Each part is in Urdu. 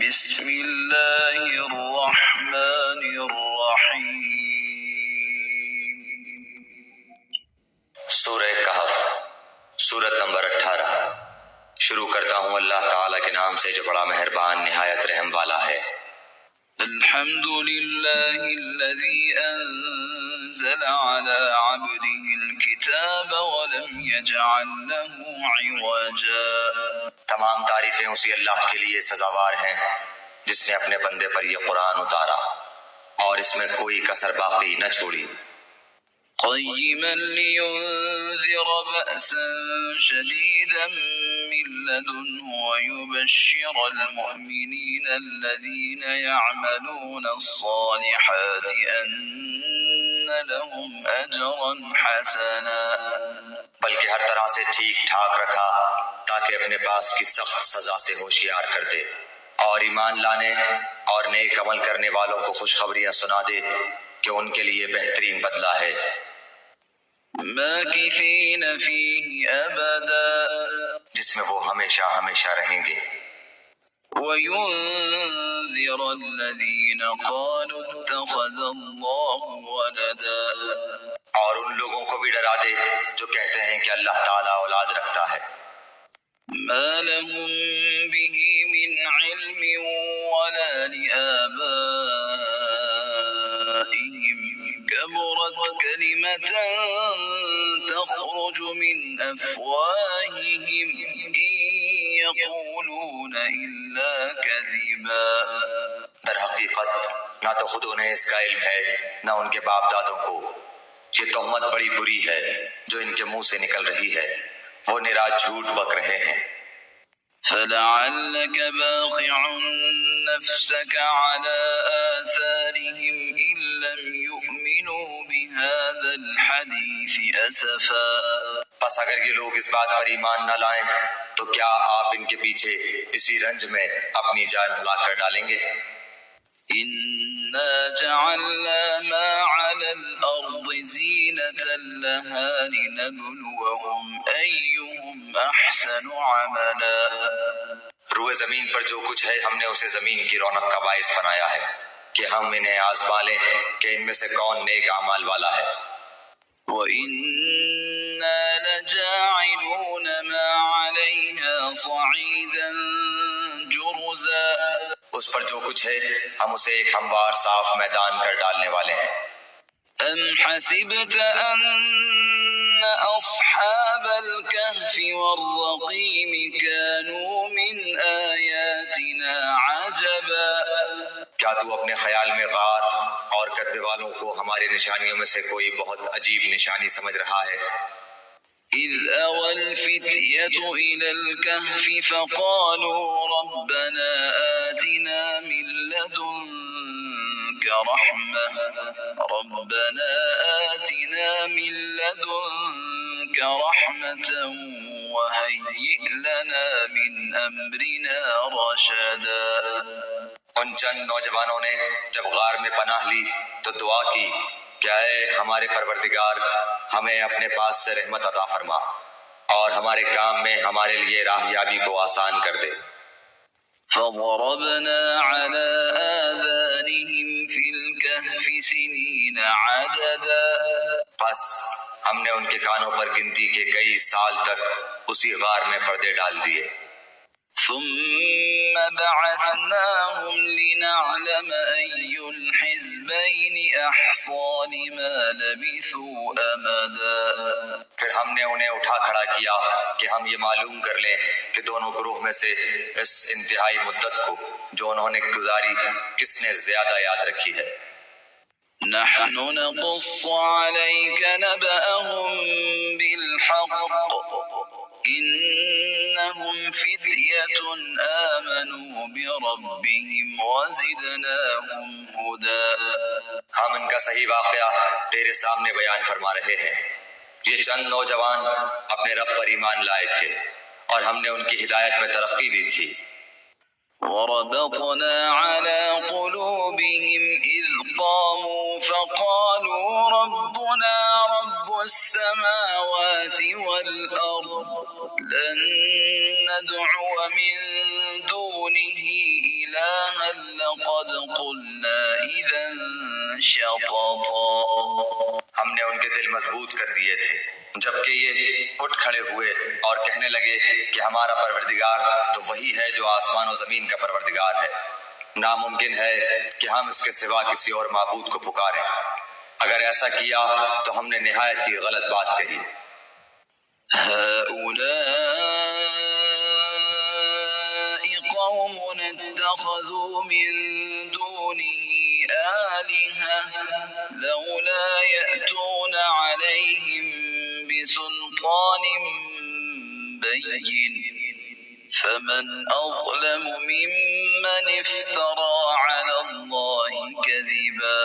بسم اللہ الرحمن الرحیم۔ سورہ کہف، سورت نمبر 18۔ شروع کرتا ہوں اللہ تعالیٰ کے نام سے جو بڑا مہربان نہایت رحم والا ہے۔ الحمد للہ الذی انزل على عبده الكتاب ولم يجعل له عوجا۔ تمام تعریفیں اسی اللہ کے لیے سزاوار ہیں جس نے اپنے بندے پر یہ قرآن اتارا اور اس میں کوئی کسر باقی نہ چھوڑی۔ قیما لینذر بأسا شدیدا من لدنه ويبشر المؤمنین الذین يعملون الصالحات ان لهم اجرا حسنا۔ بلکہ ہر طرح سے ٹھیک ٹھاک رکھا تاکہ اپنے پاس کی سخت سزا سے ہوشیار کر دے اور ایمان لانے اور نیک عمل کرنے والوں کو خوشخبریاں سنا دے کہ ان کے لیے بہترین بدلہ ہے۔ ماکثین فیہ ابدا، جس میں وہ ہمیشہ ہمیشہ رہیں گے۔ وَيُنذِرَ الَّذِينَ قَالُوا اتَّخَذَ اللَّهُ وَلَدًا، اور ان لوگوں کو بھی ڈرا دے جو کہتے ہیں کہ اللہ تعالیٰ اولاد رکھتا ہے۔ مَا لَهُم بِهِ مِنْ عِلْمٍ وَلَا لِآبَائِهِمْ كَبُرَتْ كَلِمَةً تَخْرُجُ مِنْ أَفْوَاهِهِمْ إِنْ يَقُولُونَ إِلَّا كَذِبًا۔ در حقیقت نہ تو خود انہیں اس کا علم ہے نہ ان کے باپ دادوں کو۔ یہ تہمت بڑی بری ہے جو ان کے منہ سے نکل رہی ہے، وہ نرا جھوٹ بک رہے ہیں۔ فَلَعَلَّكَ بَاخِعٌ نَفْسَكَ عَلَىٰ آثَارِهِمْ إِن لَّمْ يُؤْمِنُوا بِهَٰذَا الْحَدِيثِ أَسَفًا۔ پس اگر یہ لوگ اس بات پر ایمان نہ لائیں تو کیا آپ ان کے پیچھے اسی رنج میں اپنی جان ہلا کر ڈالیں گے؟ إِنَّا جَعَلْنَا مَا عَلَى الْأَرْضِ زِينَةً لَهَا لِنَبْلُوَهُمْ أَيُّهُمْ أَحْسَنُ عَمَلًا۔ روئے زمین پر جو کچھ ہے ہم نے اسے زمین کی رونق کا باعث بنایا ہے کہ ہم انہیں آزما لیں کہ ان میں سے کون نیک اعمال والا ہے۔ وَإِنَّا لَجَاعِلُونَ مَا عَلَيْهَا صَعِيدًا جُرُزًا۔ اس پر جو کچھ ہے ہم اسے ایک ہموار صاف میدان کر ڈالنے والے ہیں۔ أَمْ حَسِبْتَ أَنَّ أَصْحَابَ الْكَهْفِ وَالرَّقِيمِ كَانُوا مِنْ آيَاتِنَا عَجَبًا۔ کیا تو اپنے خیال میں غار اور کدبے والوں کو ہماری نشانیوں میں سے کوئی بہت عجیب نشانی سمجھ رہا ہے؟ إِذْ أَوَى الْفِتْيَةُ إِلَى الْكَهْفِ فَقَالُوا رَبَّنَا آتِنَا مِن لَّدُنكَ رَحْمَةً وَهَيِّئْ لَنَا مِنْ أَمْرِنَا رَشَدًا۔ ان چند نوجوانوں نے جب غار میں پناہ لی تو دعا کی کہ اے ہمارے پروردگار ہمیں اپنے پاس سے رحمت عطا فرما اور ہمارے کام میں ہمارے لیے راہیابی کو آسان کر دے۔ فَضَرَبْنَا عَلَىٰ آذَانِهِمْ فِي الْكَهْفِ سِنِينَ عَدَدًا۔ پس ہم نے ان کے کانوں پر گنتی کے کئی سال تک اسی غار میں پردے ڈال دیے۔ ثُمَّ بَعَثْنَاهُمْ لِنَعْلَمَ أَيُّ الْحِزْبَيْنِ أَحْصَىٰ لِمَا لَبِثُوا أَمَدًا۔ پھر ہم نے انہیں اٹھا کھڑا کیا کہ ہم یہ معلوم کر لیں کہ دونوں گروہ میں سے اس انتہائی مدت کو جو انہوں نے گزاری کس نے زیادہ یاد رکھی ہے۔ نَحْنُ نَقُصُّ عَلَيْكَ نَبَأَهُم بِالْحَقِّ إِنَّهُمْ فِتْيَةٌ آمَنُوا بِرَبِّهِمْ وَزِدْنَاهُمْ هُدًى۔ ہم ان کا صحیح واقعہ تیرے سامنے بیان فرما رہے ہیں۔ یہ چند نوجوان اپنے رب پر ایمان لائے تھے اور ہم نے ان کی ہدایت میں ترقی دی تھی۔ وَرَبَطْنَا عَلَىٰ قُلُوبِهِمْ إِذْ قَامُوا فَقَالُوا رَبُّنَا رَبُّ السَّمَاوَاتِ وَالْأَرْضِ لَن نَّدْعُوَ مِن دُونِهِ إِلَٰهًا لقد قلنا إذا شططا. ہم نے ان کے دل مضبوط کر دیے تھے جبکہ یہ اٹھ کھڑے ہوئے اور کہنے لگے کہ ہمارا پروردگار تو وہی ہے جو آسمان و زمین کا پروردگار ہے، ناممکن ہے کہ ہم اس کے سوا کسی اور معبود کو پکاریں، اگر ایسا کیا تو ہم نے نہایت ہی غلط بات کہی۔ قوم اتخذوا من دونه آلهة لولا يأتون عليهم بسلطان بين فمن أظلم ممن افترى على الله كذبا.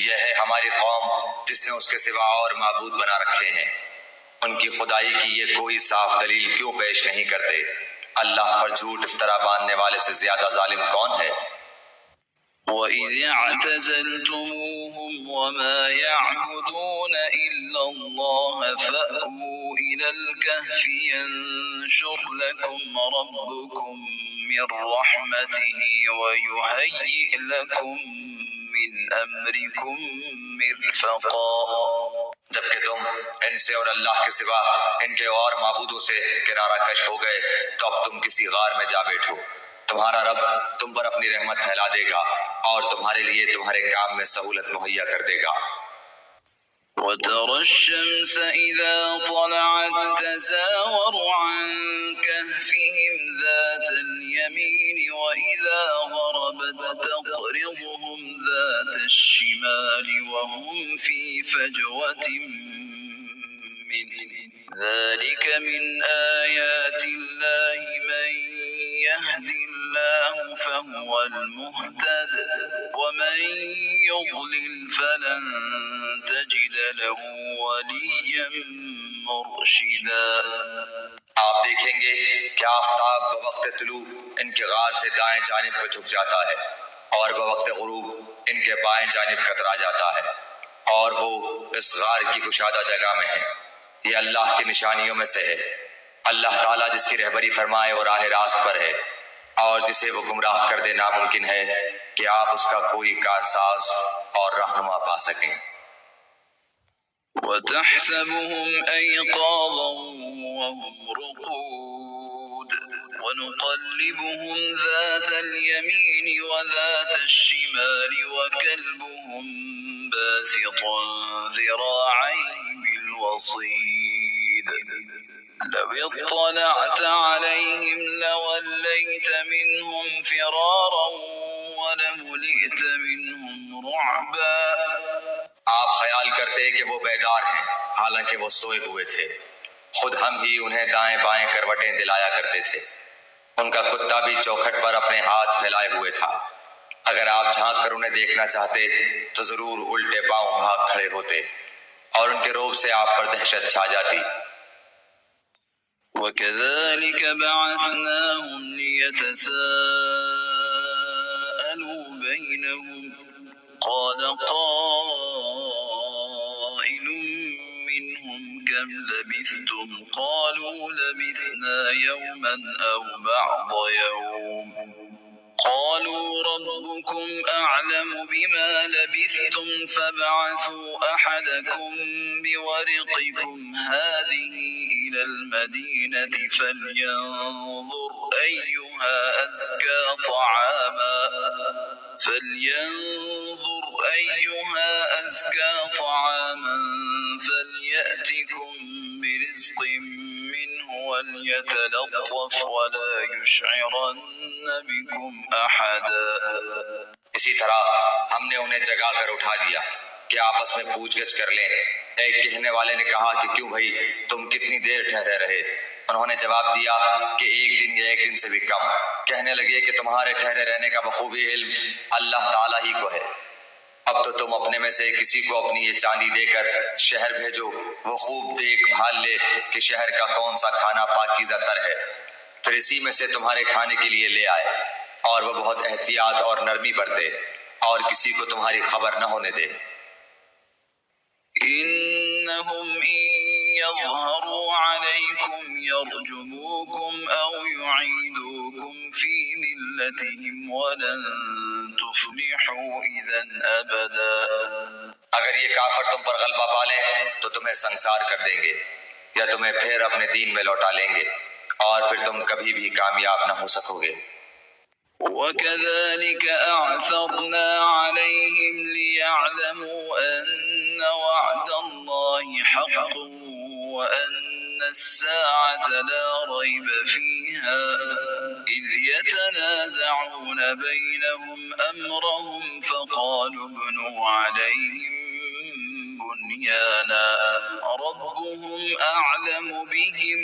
یہ ہے ہماری قوم جس نے اس کے سوا اور معبود بنا رکھے ہیں، ان کی خدائی کی یہ کوئی صاف دلیل کیوں پیش نہیں کرتے؟ اللہ پر جھوٹ افطرا باندھنے والے سے زیادہ ظالم کون ہے؟ وَإِذِ اعْتَزَلْتُمُوهُمْ وَمَا يَعْبُدُونَ إِلَّا اللَّهَ فَأْوُوا إِلَى الْكَهْفِ يَنشُرْ لَكُمْ رَبُّكُمْ مِنْ رَحْمَتِهِ وَيُهَيِّئْ لَكُمْ مِنْ أَمْرِكُمْ مِرْفَقًا. جبکہ تم ان سے اور اللہ کے سوا ان کے اور معبودوں سے کنارہ کش ہو گئے تو اب تم کسی غار میں جا بیٹھو، تمہارا رب تم پر اپنی رحمت پھیلا دے گا اور تمہارے لیے تمہارے کام میں سہولت مہیا کر دے گا۔ وَتَرَى الشَّمْسَ إِذَا طَلَعَتْ تَزَاوَرُ عَنْ كَهْفِهِمْ ذَاتَ الْيَمِينِ وَإِذَا غَرَبَتْ تَقْرِضُهُمْ ذَاتَ الشِّمَالِ وَهُمْ فِي فَجْوَةٍ مِّنْهُ ذَلِكَ مِنْ آيَاتِ اللَّهِ مَنْ يَهْدِ اللَّهُ فَهُوَ الْمُهْتَدِ وَمَنْ يُضْلِلْ فَلَنْ تَجِدَ لَهُ وَلِيًّا مُرْشِدًا. آپ دیکھیں گے کہ آفتاب بوقت طلوع ان کے غار سے دائیں جانب کو جھک جاتا ہے اور بوقت غروب ان کے بائیں جانب کترا جاتا ہے، اور وہ اس غار کی کشادہ جگہ میں ہے۔ یہ اللہ کی نشانیوں میں سے ہے۔ اللہ تعالیٰ جس کی رہبری فرمائے وہ راہ راست پر ہے، اور جسے وہ گمراہ کر دے ناممکن ہے کہ آپ اس کا کوئی کارساز اور رہنما پا سکیں۔ وَتَحْسَبُهُمْ أَيْقَاظًا وَهُمْ رُقُودٌ وَنُقَلِّبُهُمْ ذَاتَ الْيَمِينِ وَذَاتَ الشِّمَالِ وَكَلْبُهُمْ بَاسِطٌ ذِرَاعَيْهِ بِالْوَصِيدِ لَوِ اطَّلَعْتَ عَلَيْهِمْ لَوَلَّيْتَ مِنْهُمْ فِرَارًا وَلَمُلِئْتَ مِنْهُمْ رُعْبًا. آپ خیال کرتے کہ وہ بیدار ہیں حالانکہ وہ سوئے ہوئے تھے، خود ہم ہی انہیں دائیں بائیں کروٹیں دلایا کرتے تھے، ان کا کتا بھی چوکھٹ پر اپنے ہاتھ پھیلائے ہوئے تھا، اگر آپ جھانک کر انہیں دیکھنا چاہتے تو ضرور الٹے پاؤں بھاگ کھڑے ہوتے اور ان کے روب سے آپ پر دہشت چھا جاتی۔ وَكَذَلِكَ بَعَثْنَاهُمْ لِيَتَسَاءَلُوا بَيْنَهُمْ قَالَ قَائِلٌ مِّنْهُمْ كَمْ لَبِثْتُمْ قَالُوا لَبِثْنَا يَوْمًا أَوْ بَعْضَ يَوْمٍ قَالُوا رَبُّكُمْ أَعْلَمُ بِمَا لَبِثْتُمْ فَابْعَثُوا أَحَدَكُمْ بِوَرِقِكُمْ هَٰذِهِ إِلَى الْمَدِينَةِ فَلْيَنظُرْ أَيُّهَا أَزْكَىٰ طَعَامًا فَلْيَأْتِكُم بِرِزْقٍ مِّنْهُ وَلْيَتَلَطَّفْ وَلَا يُشْعِرَنَّ بِكُمْ أَحَدًا. اسی طرح ہم نے انہیں جگا کر اٹھا دیا کہ آپس میں پوچھ گچھ کر لیں۔ ایک کہنے والے نے کہا کہ کیوں بھائی تم کتنی دیر ٹھہرے رہے؟ انہوں نے جواب دیا کہ ایک دن یا ایک دن سے بھی کم۔ کہنے لگے کہ تمہارے ٹھہرے رہنے کا بخوبی علم اللہ تعالیٰ ہی کو ہے، اب تو تم اپنے میں سے کسی کو اپنی یہ چاندی دے کر شہر بھیجو، وہ خوب دیکھ بھال لے کہ شہر کا کون سا کھانا پاکیزہ تر ہے، پھر اسی میں سے تمہارے کھانے کے لیے لے آئے، اور وہ بہت احتیاط اور نرمی برتے اور کسی کو تمہاری خبر نہ ہونے دے۔ إِنَّهُمْ إِن يظهروا عليكم يرجموكم أو يعيدوكم في ملتهم ولن تفلحوا إذا أبدا. اگر یہ کافر تم پر غلبہ پا لیں تو تمہیں سنسار کر دیں گے یا تمہیں پھر اپنے دین میں لوٹا لیں گے اور پھر تم کبھی بھی کامیاب نہ ہو سکو گے. وَكَذَلِكَ أَعْثَرْنَا عَلَيْهِمْ لِيَعْلَمُوا أَنَّ وَعْدَ اللَّهِ حَقٌّ وَأَنَّ السَّاعَةَ لَا رَيْبَ فِيهَا إِذْ يَتَنَازَعُونَ بَيْنَهُمْ أَمْرَهُمْ فَقَالُوا ابْنُوا عَلَيْهِمْ بُنْيَانًا رَبُّهُمْ أَعْلَمُ بِهِمْ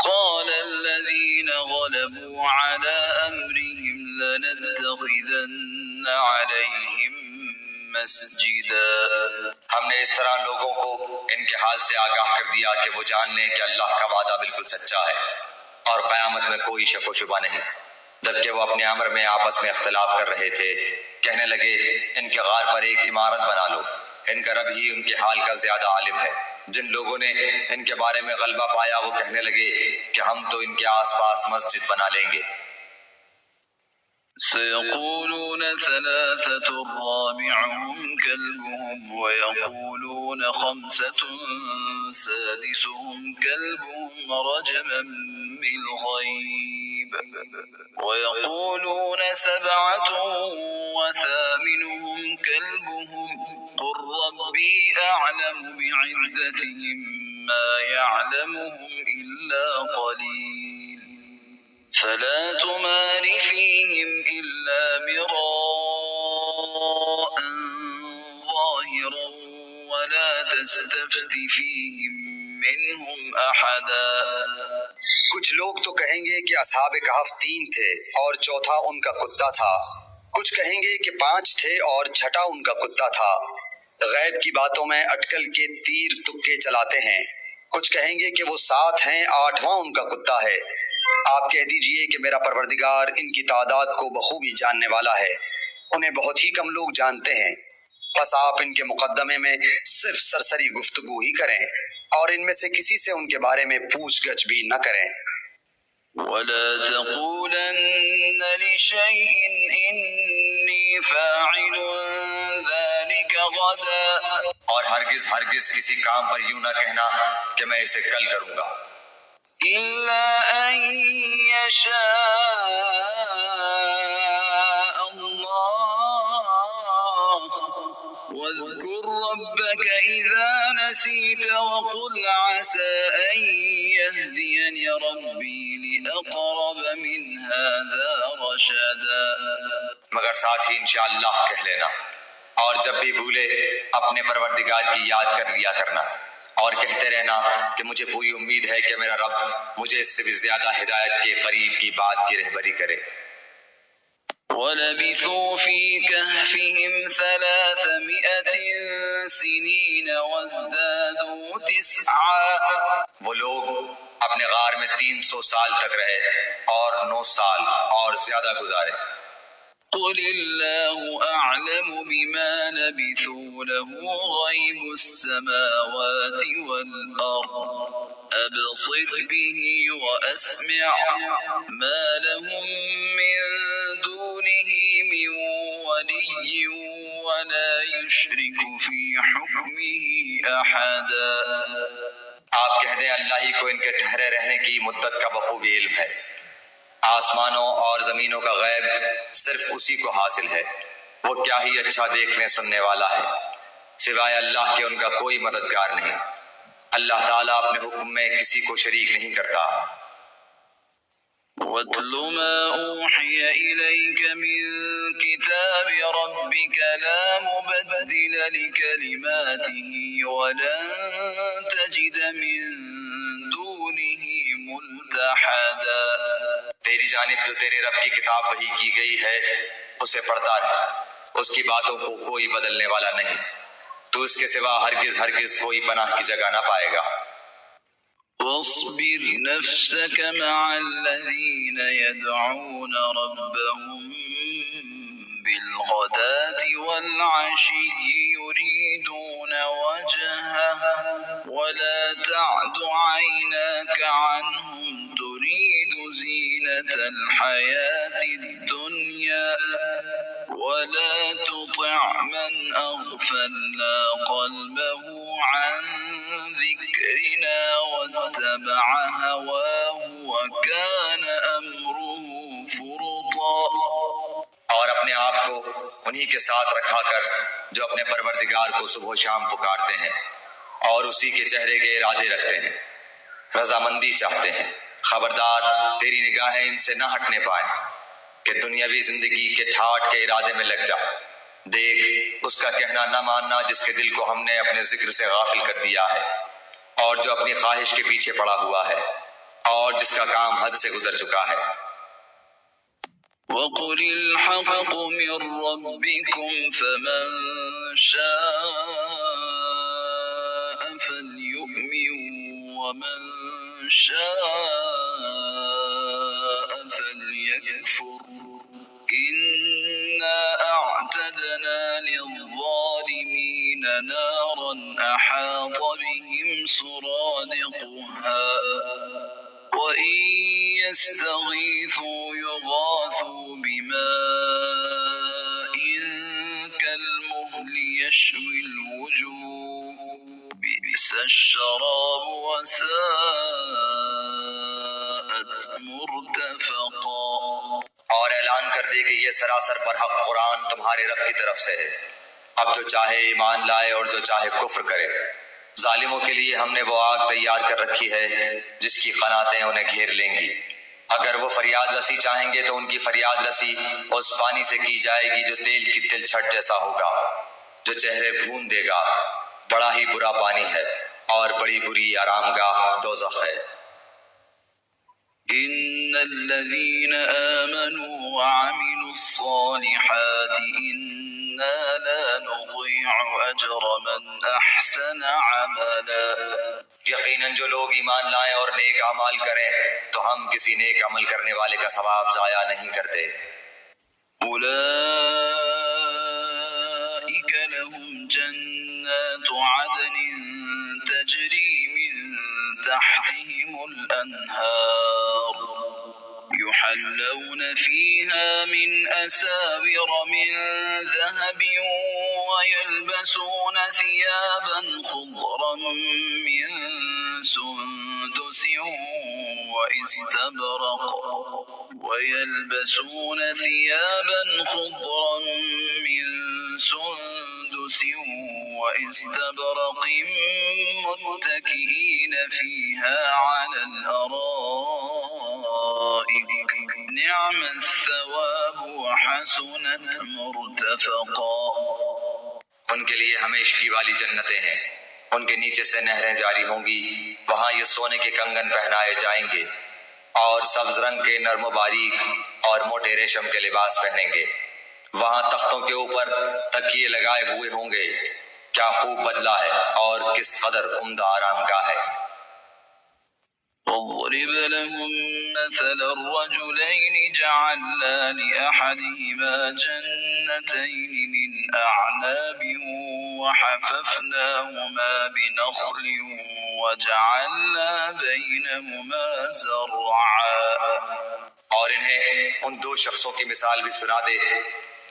قال الذين غلبوا على أمرهم لنتخذن عليهم مسجدا. ہم نے اس طرح لوگوں کو ان کے حال سے آگاہ کر دیا کہ وہ جان لیں کہ اللہ کا وعدہ بالکل سچا ہے اور قیامت میں کوئی شک و شبہ نہیں. جبکہ وہ اپنے امر میں آپس میں اختلاف کر رہے تھے، کہنے لگے ان کے غار پر ایک عمارت بنا لو، ان کا رب ہی ان کے حال کا زیادہ عالم ہے. جن لوگوں نے ان کے بارے میں غلبہ پایا وہ کہنے لگے کہ ہم تو ان کے آس پاس مسجد بنا لیں گے. سيقولون ثلاثة رابعهم كلبهم ويقولون خمسة سادسهم كلبهم رجما بالغيب ويقولون سبعة وثامنهم كلبهم قل ربي أعلم بعدتهم ما يعلمهم إلا قليل فلا تمار فيهم إلا مراء ظاهرا ولا تستفت فيهم منهم أحدا. کچھ لوگ تو کہیں گے کہ اصحاب کہف 3 تھے اور چوتھا ان کا کتا تھا، کچھ کہیں گے کہ 5 تھے اور چھٹا ان کا کتا تھا. غیب کی باتوں میں اٹکل کے تیر تکے چلاتے ہیں. کچھ کہیں گے کہ وہ 7 ہیں، 8واں ان کا کتا ہے. آپ کہہ دیجئے کہ میرا پروردگار ان کی تعداد کو بخوبی جاننے والا ہے، انہیں بہت ہی کم لوگ جانتے ہیں. بس آپ ان کے مقدمے میں صرف سرسری گفتگو ہی کریں اور ان میں سے کسی سے ان کے بارے میں پوچھ گچھ بھی نہ کریں. ولا تقولن لشيء إني فاعل ذلك غدا. اور ہرگز ہرگز کسی کام پر یوں نہ کہنا کہ میں اسے کل کروں گا. إلا أن يشاء الله واذكر ربك إذا نسيت وقل عسى أن يهديني ربي لأقرب من هذا رشدا. مگر ساتھ ہی انشاءاللہ کہہ لینا، اور جب بھی بھولے اپنے پروردگار کی یاد کر لیا کرنا اور کہتے رہنا کہ مجھے پوری امید ہے کہ میرا رب مجھے اس سے بھی زیادہ ہدایت کے قریب کی بات کی رہبری کرے. وَلَبِثُوا فِي كَهْفِهِمْ 300 سِنِينَ وَازْدَادُوا 9. وہ لوگ اپنے غار میں 300 سال تک رہے اور 9 سال اور زیادہ گزارے. قل الله أعلم بما لبثوا له غيب السماوات والأرض أبصر به وأسمع ما لهم من دونه من ولي ولا يشرك في حكمه أحدا. آپ کہہ دیں اللہ ہی کو ان کے ٹھہرے رہنے کی مدت کا بخوبی علم ہے. آسمانوں اور زمینوں کا غیب صرف اسی کو حاصل ہے، وہ کیا ہی اچھا دیکھنے سننے والا ہے. سوائے اللہ کے ان کا کوئی مددگار نہیں. اللہ تعالیٰ اپنے حکم میں کسی کو شریک نہیں کرتا. وَاتْلُ مَا أُوحِيَ إِلَيْكَ مِن كِتَابِ رَبِّكَ لَا مُبَدِّلَ لِكَلِمَاتِهِ وَلَن تَجِدَ مِن دُونِهِ مُلْتَحَدًا. تیری جانب جو تیرے رب کی کتاب وحی کی گئی ہے اسے پڑھتا رہ، اس کی باتوں کو کوئی بدلنے والا نہیں، تو اس کے سوا ہرگز ہرگز کوئی پناہ کی جگہ نہ پائے گا. واصبر نفسك مع الذين يدعون ربهم بالغداة والعشي يريدون وجهه ولا تعد عيناك عنهم تريد زينة الحياة الدنيا ولا تطع من أغفلنا قلبه عن ذكرنا واتبع هواه وكان أمره فرطا. اور اپنے آپ کو انہی کے ساتھ رکھا کر جو اپنے پروردگار کو صبح و شام پکارتے ہیں اور اسی کے چہرے کے ارادے رکھتے ہیں، رضامندی چاہتے ہیں. خبردار تیری نگاہیں ان سے نہ ہٹنے پائیں کہ دنیاوی زندگی کے ٹھاٹ کے ارادے میں لگ جا. دیکھ اس کا کہنا نہ ماننا جس کے دل کو ہم نے اپنے ذکر سے غافل کر دیا ہے اور جو اپنی خواہش کے پیچھے پڑا ہوا ہے اور جس کا کام حد سے گزر چکا ہے. وَقُلِ الْحَقُّ مِنْ رَبِّكُمْ فَمَنْ شَاءَ فَلْيُؤْمِنْ وَمَنْ شَاءَ فَلْيَكْفُرْ إِنَّا أَعْتَدْنَا لِلظَّالِمِينَ نَارًا أَحَاطَ بِهِمْ سُرَادِقُهَا وَإِنْ يَسْتَغِيثُوا يُغَاثُوا بِمَاءٍ كَالْمُهْلِ يَشْوِي الْوُجُوهَ بِئْسَ الشَّرَابُ وَسَاءَتْ مُرْتَفَقًا. اور اعلان کر دے کہ یہ سراسر برحق قرآن تمہارے رب کی طرف سے ہے. اب جو چاہے ایمان لائے اور جو چاہے کفر کرے. ظالموں کے لیے ہم نے وہ آگ تیار کر رکھی ہے جس کی قناتیں انہیں گھیر لیں گی. اگر وہ فریاد رسی چاہیں گے تو ان کی فریاد رسی اس پانی سے کی جائے گی جو تیل کی تل چھٹ جیسا ہوگا، جو چہرے بھون دے گا. بڑا ہی برا پانی ہے اور بڑی بری آرامگاہ دوزخ ہے. إن الذين آمنوا وعملوا الصالحات إنا لا نضيع أجر من أحسن عملا. یقیناً جو لوگ ایمان لائیں اور نیک اعمال کریں تو ہم کسی نیک عمل کرنے والے کا ثواب ضائع نہیں کرتے. أولئك لهم جنات عدن تجري من تحتهم الأنهار يحلون فيها من أساور من ذهب ويلبسون ثيابا خضرا من سندس واستبرق متكئين فيها على الأرائك نعم الثواب وحسنت مرتفقا. ان کے لیے ہمیشگی والی جنتیں ہیں، ان کے نیچے سے نہریں جاری ہوں گی. وہاں یہ سونے کے کنگن پہنائے جائیں گے اور سبز رنگ کے نرم و باریک اور موٹے ریشم کے لباس پہنیں گے. وہاں تختوں کے اوپر تکیے لگائے ہوئے ہوں گے. کیا خوب بدلہ ہے اور کس قدر عمدہ آرام گاہ ہے. واضرب لهم مثل الرجلين جعلنا لأحدهما جنتين من أعناب وحففناهما بنخل وجعلنا بينهما زرعا. اور انہیں ان دو شخصوں کی مثال بھی سنا دے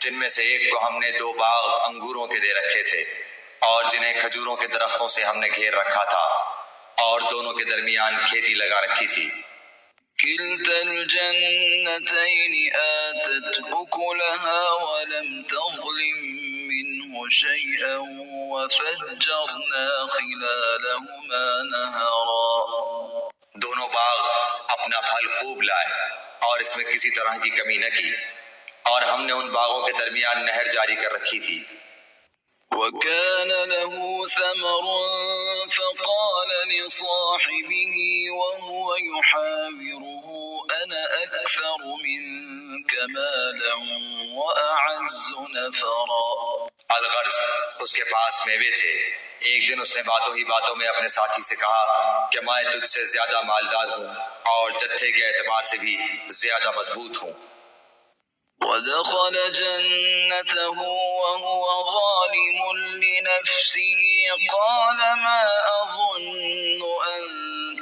جن میں سے ایک کو ہم نے 2 باغ انگوروں کے دے رکھے تھے اور جنہیں کھجوروں کے درختوں سے ہم نے گھیر رکھا تھا اور دونوں کے درمیان کھیتی لگا رکھی تھی. كلتا الجنتين آتت أكلها ولم تظلم منه شيئا وفجرنا خلالهما نهرا. دونوں باغ اپنا پھل خوب لائے اور اس میں کسی طرح کی کمی نہ کی اور ہم نے ان باغوں کے درمیان نہر جاری کر رکھی تھی. وكان له ثمر فقال لصاحبه وهو يحاوره أنا أكثر منك مالا وأعز نفرا. الغرض اس کے پاس میوے تھے. ایک دن اس نے باتوں ہی باتوں میں اپنے ساتھی سے کہا کہ میں تجھ سے زیادہ مالدار ہوں اور جتھے کے اعتبار سے بھی زیادہ مضبوط ہوں. ودخل جنته وهو ظالم لنفسه قال ما أظن أن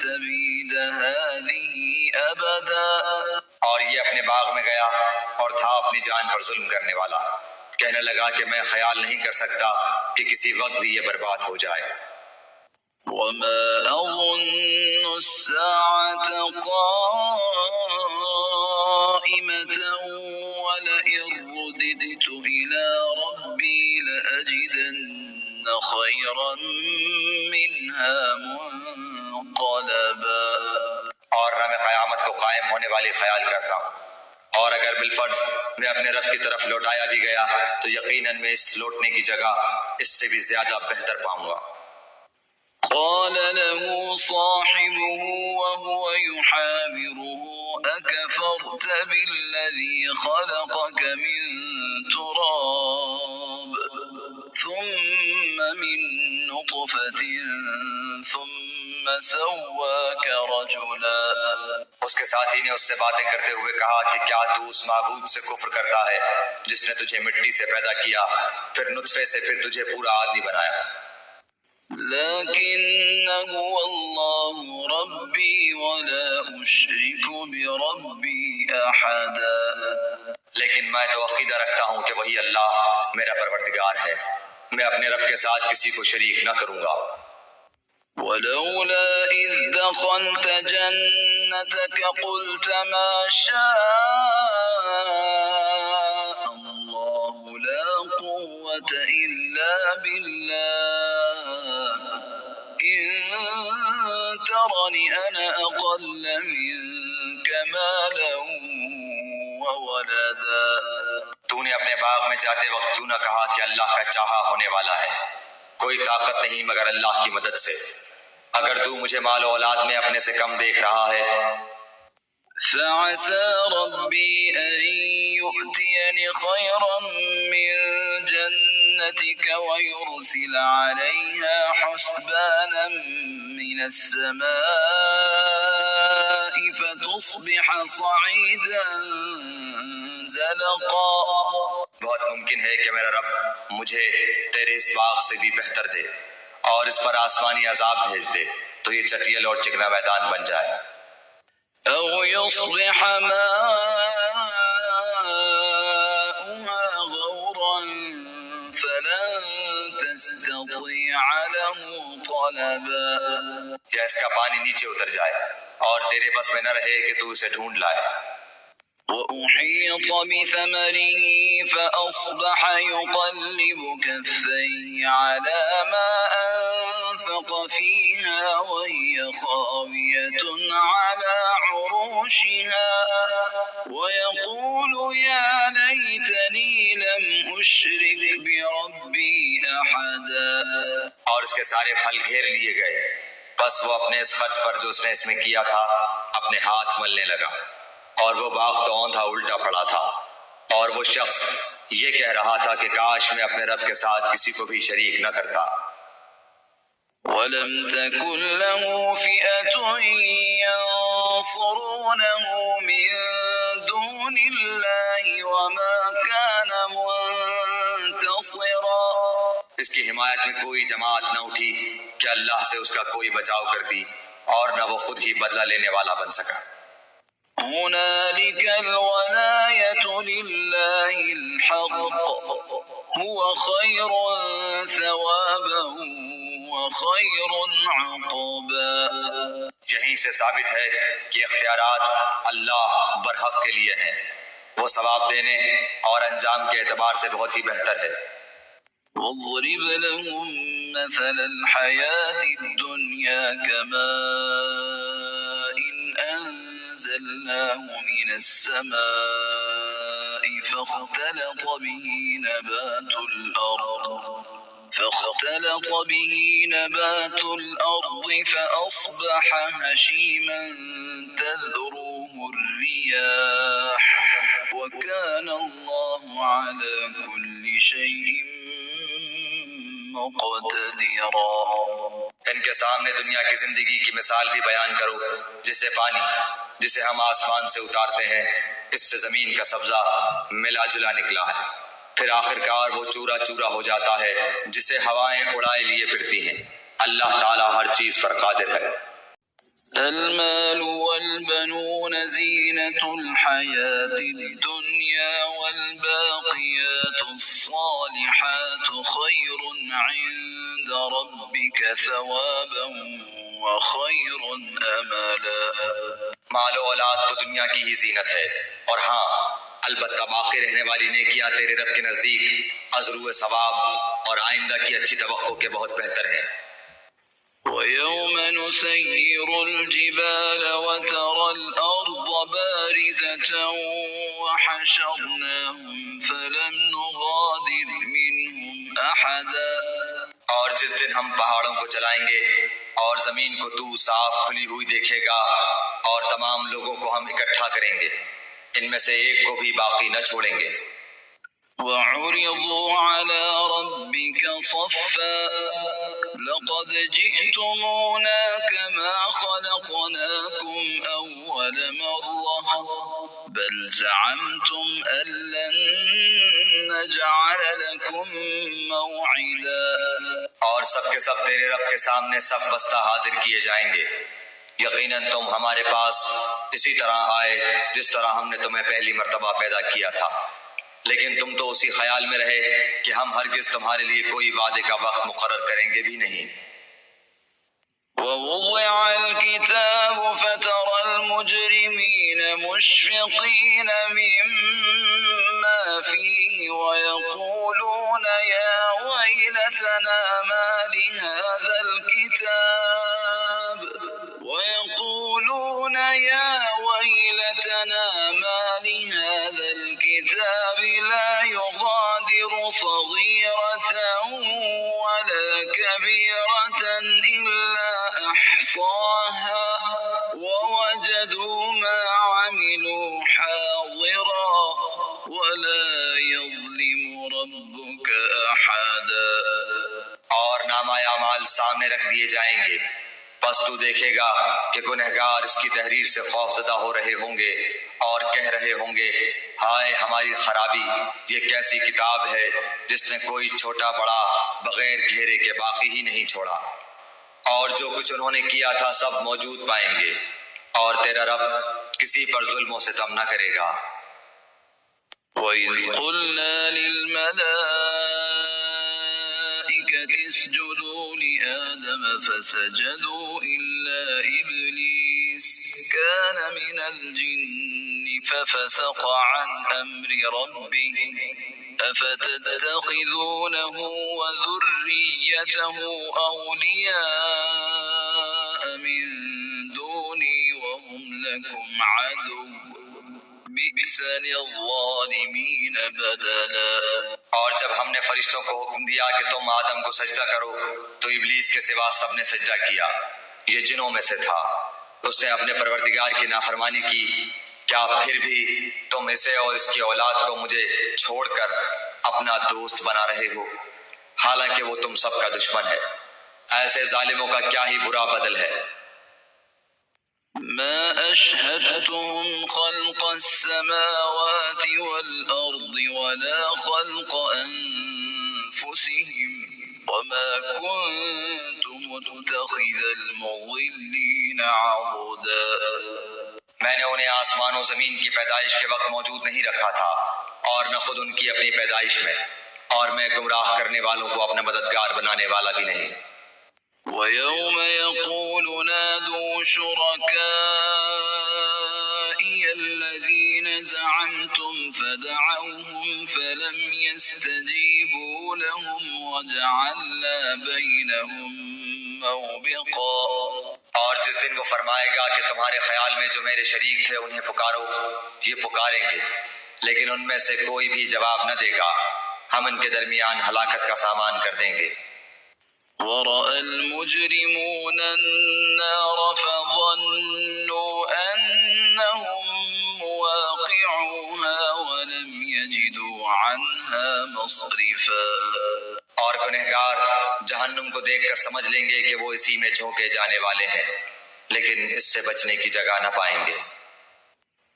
تبيد هذه أبدا. اور یہ اپنے باغ میں گیا اور تھا اپنی جان پر ظلم کرنے والا، کہنے لگا کہ میں خیال نہیں کر سکتا کہ کسی وقت بھی یہ برباد ہو جائے۔ وما أظن الساعة قائمة ولئن رددت إلى ربي لأجدن خيرا منها منقلبا۔ اور نہ میں قیامت کو قائم ہونے والی خیال کرتا ہوں، اور اگر بالفرض میں اپنے رب کی طرف لوٹایا بھی گیا تو یقیناً میں اس لوٹنے کی جگہ اس سے بھی زیادہ بہتر پاؤں گا۔ قال له صاحبه وهو يحاوره أكفرت بالذي خلقك من تراب ثم من نطفة ثم سواك رجلا۔ اس کے ساتھی نے اس سے باتیں کرتے ہوئے کہا کہ کیا تو اس معبود سے کفر کرتا ہے جس نے تجھے مٹی سے پیدا کیا، پھر نطفے سے، پھر تجھے پورا آدمی بنایا؟ لكن هو الله ربي ولا أشرك بربي أحدا۔ لیکن میں تو عقیدہ رکھتا ہوں کہ وہی اللہ میرا پروردگار ہے، میں اپنے رب کے ساتھ کسی کو شریک نہ کروں گا۔ ولولا إذ دخلت جنتك قلت ما شاء الله لا قوة إلا بالله إن ترني أنا أقل منك مالا وولدا۔ تو نے اپنے باغ میں جاتے وقت کیوں نہ کہا کہ اللہ کا چاہا ہونے والا ہے؟ کوئی طاقت نہیں مگر اللہ کی مدد سے، اگر تو مجھے مال و اولاد میں اپنے سے کم دیکھ رہا ہے۔ فعسى ربي أن يؤتيني خيرا من جنتك ويرسل عليها حسبانا من السماء فتصبح صعيدا زلقا۔ بہت ممکن ہے کہ میرا رب مجھے تیرے اس باغ سے بھی بہتر دے اور اس پر آسمانی عذاب بھیج دے تو یہ چٹیل اور چکنا میدان بن جائے۔ أو يصبح ماؤها غورا فلن تستطيع له طلبا۔ یا اس کا پانی نیچے اتر جائے اور تیرے بس میں نہ رہے کہ تو اسے ڈھونڈ لائے۔ وأحيط بثمره فأصبح يقلب كفيه على ما أنفق فيها وهي خاوية على عروشها ويقول يا ليتني لم أشرك بربي أحدا۔ اور اس کے سارے پھل گھیر لیے گئے، بس وہ اپنے اس خرچ پر جو اس نے اس میں کیا تھا اپنے ہاتھ ملنے لگا، اور وہ باغ تو اوندھا الٹا پڑا تھا، اور وہ شخص یہ کہہ رہا تھا کہ کاش میں اپنے رب کے ساتھ کسی کو بھی شریک نہ کرتا۔ ولم تكن له فئة ينصرونه من دون الله وما كان منتصرا۔ اس کی حمایت میں کوئی جماعت نہ اٹھی کہ اللہ سے اس کا کوئی بچاؤ کرتی، اور نہ وہ خود ہی بدلہ لینے والا بن سکا۔ هنالك الولاية لله الحق هو خير ثوابا وخير عقبا۔ یہیں سے ثابت ہے کہ اختیارات اللہ برحق کے لیے ہیں، وہ ثواب دینے اور انجام کے اعتبار سے بہت ہی بہتر ہے۔ واضرب لهم مثل الحياة الدنيا كماء أنزلناه من السماء فاختلط به نبات الأرض فأصبح هشيما تذروه الرياح وكان الله على كل شيء مقتدرا۔ ان کے سامنے دنیا کی زندگی کی مثال بھی بیان کرو، جیسے پانی جسے ہم آسمان سے اتارتے ہیں، اس سے زمین کا سبزہ ملا جلا نکلا ہے، پھر آخرکار وہ چورا چورا ہو جاتا ہے جسے ہوائیں اڑائے لیے پھرتی ہیں۔ اللہ تعالیٰ ہر چیز پر قادر ہے۔ المال والبنون زينة الحياة الدنيا والباقيات الصالحات خير عند ربك ثوابا وخير أملا۔ مال و اولاد تو دنیا کی ہی زینت ہے، اور ہاں البتہ باقی رہنے والی نیکیاں تیرے رب کے نزدیک ازرو ثواب اور آئندہ کی اچھی توقع کے بہت بہتر ہیں۔ ويوم نسير الجبال وترى الأرض بارزة وحشرناهم فلم نغادر منهم أحدا۔ اور جس دن ہم پہاڑوں کو چلائیں گے اور زمین کو تو صاف کھلی ہوئی دیکھے گا اور تمام لوگوں کو ہم اکٹھا کریں گے، ان میں سے ایک کو بھی باقی نہ چھوڑیں گے۔ وعرضوا على ربك صفا لقد جئتمونا كما خلقناكم أول مرة بل زعمتم أن لن نجعل لكم موعدا۔ اور سب کے سب تیرے رب کے سامنے صف بستہ حاضر کیے جائیں گے، یقیناً تم ہمارے پاس اسی طرح آئے جس طرح ہم نے تمہیں پہلی مرتبہ پیدا کیا تھا، لیکن تم تو اسی خیال میں رہے کہ ہم ہرگز تمہارے لیے کوئی وعدے کا وقت مقرر کریں گے بھی نہیں۔ ووضع الكتاب فترى المجرمين مشفقين مما فيه ويقولون يا ويلتنا ما لهذا الكتاب لا يغادر صغيرة ولا كبيرة إلا أحصاها ووجدوا ما عملوا حاضرا ولا يظلم ربك أحدا۔ اور نامہ اعمال سامنے رکھ دیے جائیں گے، پس تو دیکھے گا کہ گنہگار اس کی تحریر سے خوفزدہ ہو رہے ہوں گے اور کہہ رہے ہوں گے ہائے ہماری خرابی، یہ کیسی کتاب ہے جس نے کوئی چھوٹا بڑا بغیر گھیرے کے باقی ہی نہیں چھوڑا، اور جو کچھ انہوں نے کیا تھا سب موجود پائیں گے، اور تیرا رب کسی پر ظلم و ستم نہ کرے گا۔ وَإِذْ قُلْنَا لِلْمَلَائِكَةِ اسْجُدُوا لِآدَمَ فَسَجَدُوا إِلَّا إِبْلِيسَ كَانَ مِنَ الْجِنِّ فَفَسَقَ عَنْ أَمْرِ رَبِّهِ أَفَتَتَّخِذُونَهُ وَذُرِّيَّتَهُ أَوْلِيَاءَ مِن دُونِي وَهُمْ لَكُمْ عَدُوٌّ بِئْسَ لِلظَّالِمِينَ بَدَلًا۔ اور جب ہم نے فرشتوں کو حکم دیا کہ تم آدم کو سجدہ کرو تو ابلیس کے سوا سب نے سجدہ کیا، یہ جنوں میں سے تھا، اس نے اپنے پروردگار کی نافرمانی کی، کیا پھر بھی تم اسے اور اس کی اولاد کو مجھے چھوڑ کر اپنا دوست بنا رہے ہو، حالانکہ وہ تم سب کا دشمن ہے۔ ایسے ظالموں کا کیا ہی برا بدل ہے۔ ما أشهدتهم خلق السماوات والأرض ولا خلق أنفسهم وما كنت متخذ المضلين عضدا۔ میں نے انہیں آسمان و زمین کی پیدائش کے وقت موجود نہیں رکھا تھا اور نہ خود ان کی اپنی پیدائش میں، اور میں گمراہ کرنے والوں کو اپنا مددگار بنانے والا بھی نہیں۔ وَيَوْمَ يَقُولُ نَادُوا شُرَكَائِيَ الَّذِينَ زَعَمْتُمْ فَدَعَوْهُمْ فَلَمْ يَسْتَجِيبُوا لَهُمْ وَجَعَلْنَا بَيْنَهُمْ مَوْبِقًا۔ اور جس دن وہ فرمائے گا کہ تمہارے خیال میں جو میرے شریک تھے انہیں پکارو، یہ پکاریں گے لیکن ان میں سے کوئی بھی جواب نہ دے گا، ہم ان کے درمیان ہلاکت کا سامان کر دیں گے۔ وَرَأَى الْمُجْرِمُونَ النَّارَ فَظَنُّوا أَنَّهُمْ مُوَاقِعُوهَا وَلَمْ يَجِدُوا عَنْهَا مَصْرِفًا۔ اور گنہگار جہنم کو دیکھ کر سمجھ لیں گے کہ وہ اسی میں جھونکے جانے والے ہیں، لیکن اس سے بچنے کی جگہ نہ پائیں گے۔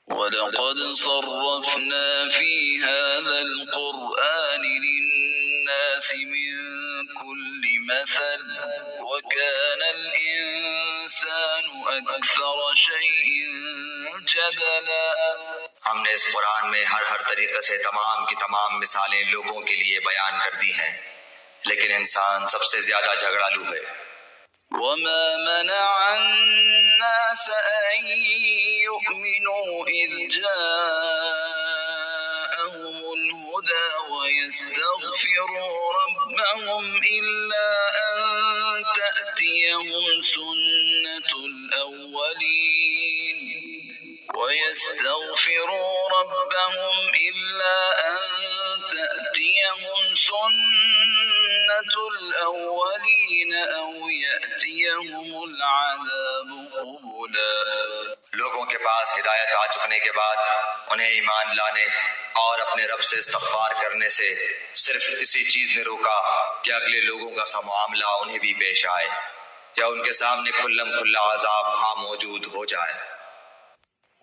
وَلَقَدْ صَرَّفْنَا فِي هَذَا الْقُرْآنِ الناس من كل مثل وكان الإنسان أكثر شيء جدلا. ہم نے اس قرآن میں ہر طریقے سے تمام کی تمام مثالیں لوگوں کے لیے بیان کر دی ہیں، لیکن انسان سب سے زیادہ جھگڑالو ہے۔ وما منع الناس أن يؤمنوا إذ جاءهم الهدى ويستغفروا ربهم إلا أن تأتيهم سنة الأولين أو يأتيهم العذاب قبلا. لوگوں کے پاس ہدایت آ چکنے کے بعد انہیں ایمان لانے اور اپنے رب سے استغفار کرنے سے صرف اسی چیز نے روکا کہ اگلے لوگوں کا سا معاملہ انہیں بھی پیش آئے یا ان کے سامنے کھلم کھلا عذاب موجود ہو جائے۔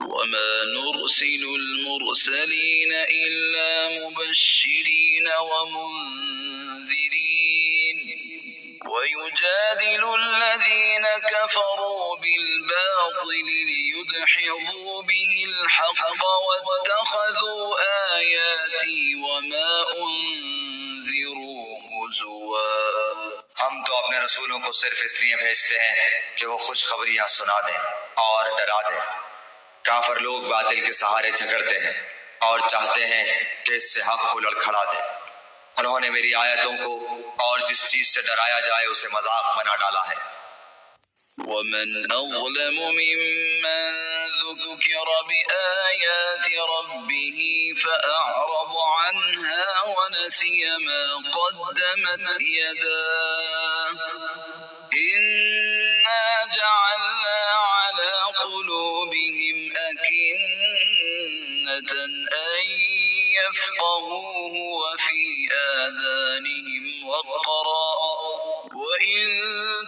وما نرسل المرسلين إلا مبشرين ومنذرين ويجادل الذين كفروا بالباطل ليدحضوا به الحق واتخذوا آياتي وما أنذروا هزوا. ہم تو اپنے رسولوں کو صرف اس لیے بھیجتے ہیں کہ وہ خوشخبریاں سنا دیں اور ڈرا دیں۔ کافر لوگ باطل کے سہارے جھگڑتے ہیں اور چاہتے ہیں کہ اس سے حق کو لڑکھڑا دیں۔ انہوں نے میری آیتوں کو اور جس چیز سے ڈرایا جائے اسے مذاق بنا ڈالا ہے۔ ومن أظلم ممن ذكر بآيات ربه فأعرض عنها ونسي ما قدمت يداه إنا جعلنا على قلوبهم أكنة أن يفقهوه وفي آذانهم وقرا وإن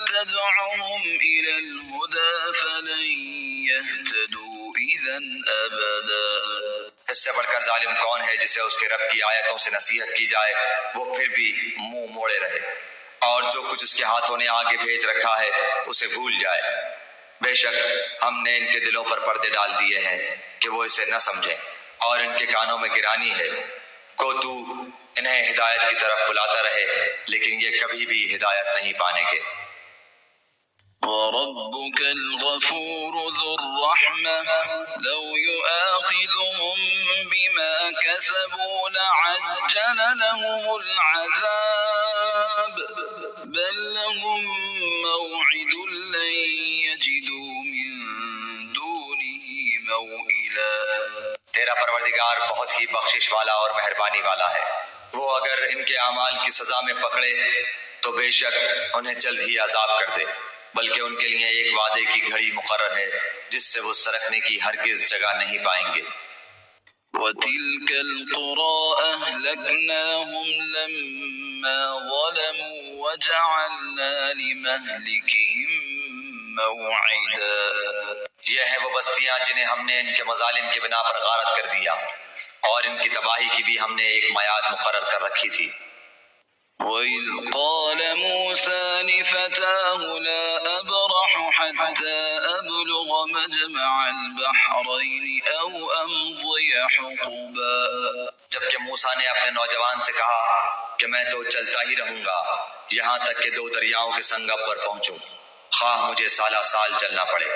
تدعهم إلى الهدى فلن يهتدوا إذا أبدا. اس سے بڑھ کر ظالم کون ہے جسے اس کے رب کی آیتوں سے نصیحت کی جائے وہ پھر بھی منہ موڑے رہے اور جو کچھ اس کے ہاتھوں نے آگے بھیج رکھا ہے اسے بھول جائے۔ بے شک ہم نے ان کے دلوں پر پردے ڈال دیے ہیں کہ وہ اسے نہ سمجھیں اور ان کے کانوں میں گرانی ہے کو تو انہیں ہدایت کی طرف بلاتا رہے لیکن یہ کبھی بھی ہدایت نہیں پانے گے۔ وربك الغفور ذو الرحمة لو يؤاخذهم بما كسبوا لعجل لهم العذاب بل لهم موعد لن يجدوا من دونه موئلا. تیرا پروردگار بہت ہی بخشش والا اور مہربانی والا ہے، وہ اگر ان کے اعمال کی سزا میں پکڑے تو بے شک انہیں جلد ہی عذاب کر دے، بلکہ ان کے لیے ایک وعدے کی گھڑی مقرر ہے جس سے وہ سرکنے کی ہرگز جگہ نہیں پائیں گے۔ وَتِلْكَ الْقُرَىٰ أَهْلَكْنَاهُمْ لَمَّا ظَلَمُوا وَجَعَلْنَا لِمَهْلِكِهِمْ مَوْعِدًا. یہ ہیں وہ بستیاں جنہیں ہم نے ان کے مظالم کی بنا پر غارت کر دیا اور ان کی تباہی کی بھی ہم نے ایک میعاد مقرر کر رکھی تھی۔ وَإِذْ قَالَ مُوسَىٰ لِفَتَاهُ لَا أَبْرَحُ حَتَّىٰ أَبْلُغَ مَجْمَعَ الْبَحْرَيْنِ أَوْ أَمْضِيَ حُقُبًا. جبکہ موسیٰ نے اپنے نوجوان سے کہا کہ میں تو چلتا ہی رہوں گا یہاں تک کہ دو دریاؤں کے سنگم پر پہنچوں، خواہ مجھے سالہ سال چلنا پڑے۔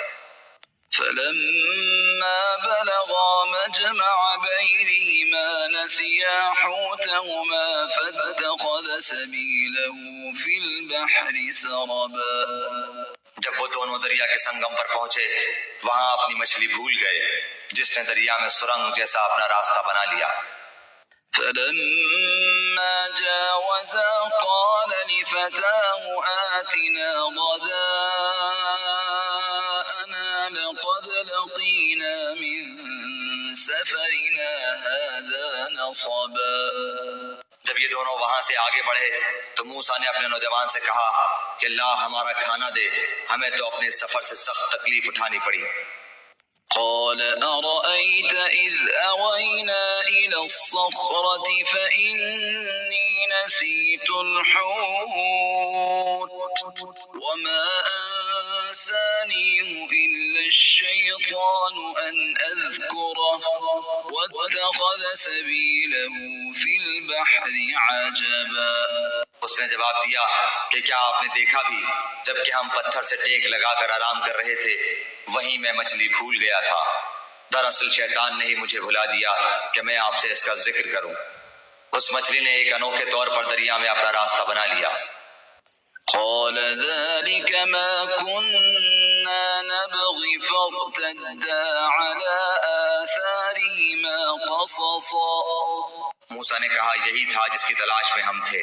فلما بلغا مجمع بينهما نسيا حوتهما فاتخذ سبيله في البحر سربا. جب وہ دونوں دریا کے سنگم پر پہنچے وہاں اپنی مچھلی بھول گئے جس نے دریا میں سرنگ جیسا اپنا راستہ بنا لیا۔ فلما جاوزا قال لفتاه آتنا غداءنا لقد لقينا من سفرنا هذا نصبا. جب یہ دونوں وہاں سے آگے بڑھے تو موسیٰ نے اپنے نوجوان سے کہا کہ اللہ ہمارا کھانا دے، ہمیں تو اپنے سفر سے سخت تکلیف اٹھانی پڑی۔ قال أرأيت إذ أوينا إلى الصخرة فإني نسيت الحوت وما أنسانيه إلا الشيطان أن أذكره واتخذ سبيله في البحر عجبا. اس نے جواب دیا کہ کیا آپ نے دیکھا بھی جبکہ ہم پتھر سے ٹیک لگا کر آرام کر رہے تھے وہیں میں مچھلی بھول گیا تھا. دراصل شیطان نے ہی مجھے بھلا دیا کہ میں آپ سے اس کا ذکر کروں. اس مچھلی نے ایک انوکھے طور پر دریا میں اپنا راستہ بنا لیا. قال ذلك ما كنا نبغي فارتدا على آثارهما قصصا. موسیٰ نے کہا یہی تھا جس کی تلاش میں ہم تھے.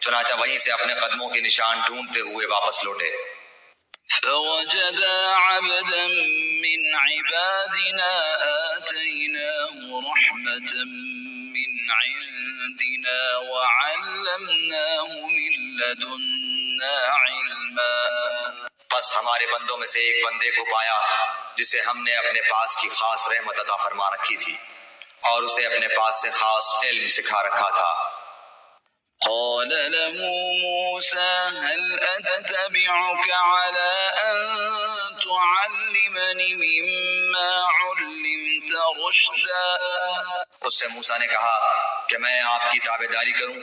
چنانچہ وہیں سے اپنے قدموں کے نشان ڈھونڈتے ہوئے واپس لوٹے. فوجدا عبدا من عبادنا آتيناه رحمة من عندنا وعلمناه من لدنا علما. بس ہمارے بندوں میں سے ایک بندے کو پایا جسے ہم نے اپنے پاس کی خاص رحمت عطا فرما رکھی تھی اور اسے اپنے پاس سے خاص علم سکھا رکھا تھا. قال له موسى هل أتبعك على أن تعلمني مما علمت رشدا. اس سے موسیٰ نے کہا کہ میں آپ کی تابعداری کروں.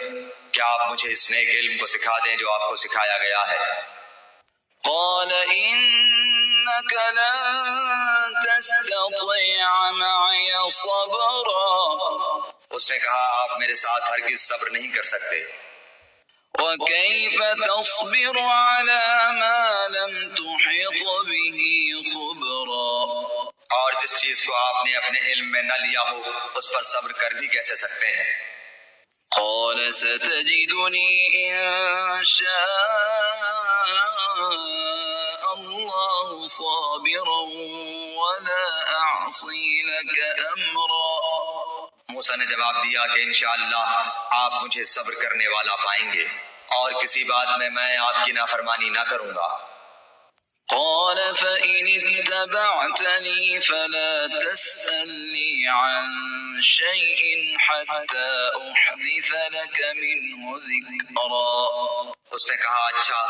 کیا آپ مجھے اس نیک علم کو سکھا دیں جو آپ کو سکھایا گیا ہے. قال إنك لن تستطيع معي صبرا. اس نے کہا آپ میرے ساتھ ہرگز صبر نہیں کر سکتے. وكيف تصبر على ما لم تحط به خبرا. اور جس چیز کو آپ نے اپنے علم میں نہ لیا ہو اس پر صبر کر بھی کیسے سکتے ہیں. قال ستجدني إن شاء الله صابرا ولا أعصي لك أمرا. موسیٰ نے جواب دیا کہ انشاءاللہ آپ مجھے صبر کرنے والا پائیں گے اور کسی بات میں آپ کی نافرمانی نہ کروں گا. قال فإن اتبعتني فلا تسألني عن شيء حتى أحدث لك منه ذكرا. اس نے کہا اچھا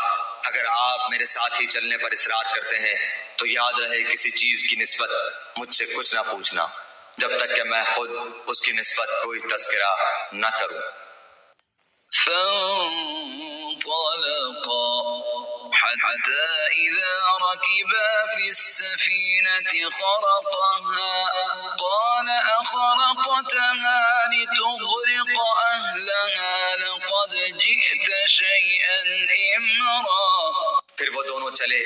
اگر آپ میرے ساتھ ہی چلنے پر اصرار کرتے ہیں تو یاد رہے کسی چیز کی نسبت مجھ سے کچھ نہ پوچھنا جب تک کہ میں خود اس کی نسبت کوئی تذکرہ نہ کروں. فانطلقا حتى إذا ركبا في السفينة خرقها قال أخرقتها لتغرق أهلها لقد جئت شيئا إمرا. پھر وہ دونوں چلے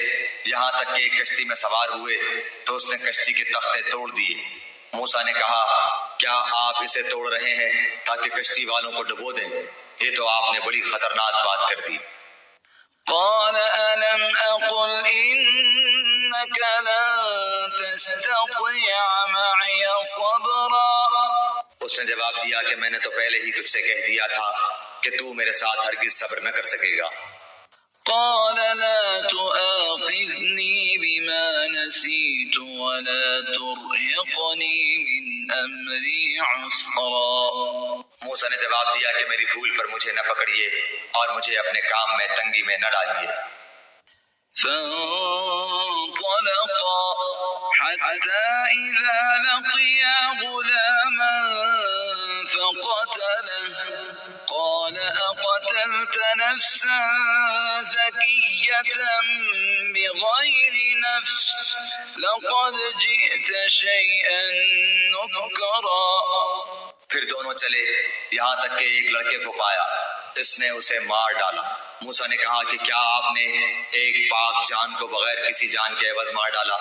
یہاں تک کہ ایک کشتی میں سوار ہوئے تو اس نے کشتی کے تختے توڑ دیے. موسیٰ نے کہا کیا آپ اسے توڑ رہے ہیں تاکہ کشتی والوں کو ڈبو دیں؟ یہ تو آپ نے بڑی خطرناک بات کر دی. قال ألم أقل إنك لن تستطيع معي صبرا. اس نے جواب دیا کہ میں نے تو پہلے ہی تجھ سے کہہ دیا تھا کہ تو میرے ساتھ ہرگز صبر نہ کر سکے گا. قال لا تؤاخذني بما نسيت ولا ترهقني من أمري عسرا. موسیٰ نے جواب دیا کہ میری بھول پر مجھے نہ پکڑیے اور مجھے اپنے کام میں تنگی میں نہ ڈالیے. فانطلقا حتى إذا لقيا غلاما فقتله قال أقتلت نفسا زكية بغير نفس لقد جئت شيئا نكرا. پھر دونوں چلے یہاں تک کہ ایک لڑکے کو پایا. اس نے اسے مار ڈالا. موسیٰ نے کہا کہ کیا آپ نے ایک پاک جان کو بغیر کسی جان کے عوض مار ڈالا؟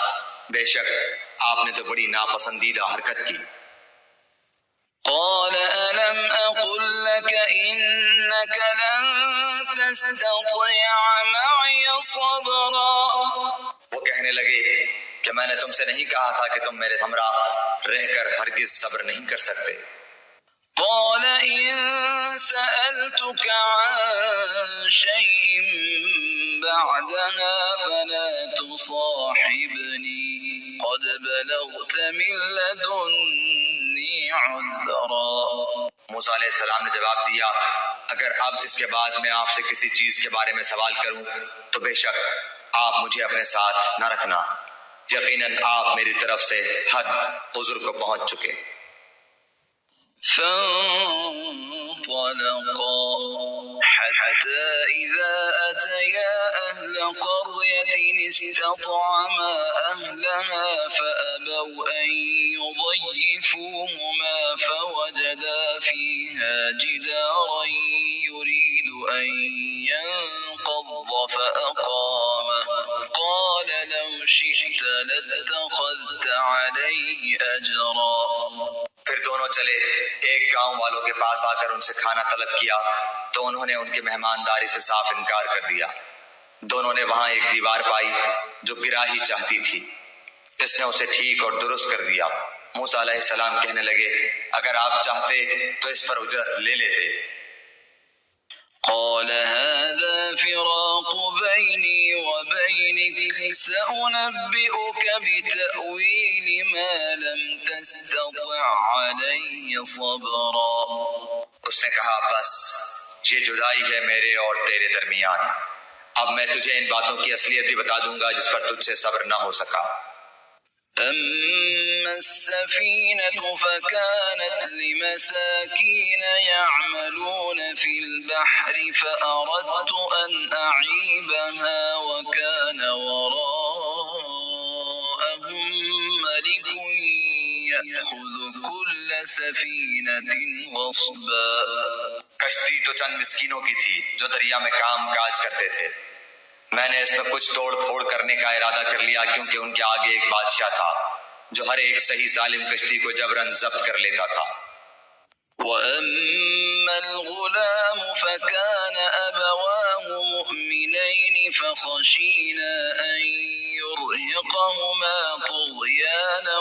بے شک آپ نے تو بڑی ناپسندیدہ حرکت کی. قال ألم أقل لك إنك لن تستطيع معي صبرا. وہ کہنے لگے کہ میں نے تم سے نہیں کہا تھا کہ تم میرے ہمراہ رہ کر ہرگز صبر نہیں کر سکتے. قال إن سألتك عن شيء بعدها فلا تصاحبني قد بلغت من لدني عذرا. موسیٰ علیہ السلام نے جواب دیا اگر اب اس کے بعد میں آپ سے کسی چیز کے بارے میں سوال کروں تو بے شک آپ مجھے اپنے ساتھ نہ رکھنا، یقیناً آپ میری طرف سے حد عذر کو پہنچ چکے۔ فانطلقا حتى إذا أتيا أهل قرية استطعما أهلها فأبوا أن يضيفوهما فوجدا فيها جدارا يريد أن ينقض فأقامه قال لو شئت لاتخذت عليه أجرا۔ پھر دونوں چلے، ایک گاؤں والوں کے پاس آ کر ان سے کھانا طلب کیا تو انہوں نے ان کے مہمانداری سے صاف انکار کر دیا۔ دونوں نے وہاں ایک دیوار پائی جو گرا ہی چاہتی تھی، اس نے اسے ٹھیک اور درست کر دیا۔ موسیٰ علیہ السلام کہنے لگے اگر آپ چاہتے تو اس پر اجرت لے لیتے۔ قال هذا فراق بيني وبينك سأنبئك بتأويل ما لم تستطع عليه صبرا۔ اس نے کہا بس یہ جدائی ہے میرے اور تیرے درمیان، اب میں تجھے ان باتوں کی اصلیت بھی بتا دوں گا جس پر تجھ سے صبر نہ ہو سکا۔ أما السفينة فكانت لمساكين يعملون في البحر فأردت أن أعيبها وكان وراءهم ملك يأخذ كل سفينة غصبا۔ کشتی تو چند مسکینوں کی تھی جو دریا میں کام کاج کرتے تھے، میں نے اس میں کچھ توڑ پھوڑ کرنے کا ارادہ کر لیا کیونکہ ان کے آگے ایک بادشاہ تھا جو ہر ایک صحیح سالم کشتی کو جبراً ضبط کر لیتا تھا۔ وَأَمَّا الْغُلَامُ فَكَانَ أَبَوَاهُ مُؤْمِنَيْنِ فَخَشِينَا أَن يُرْهِقَهُمَا طُغْيَانًا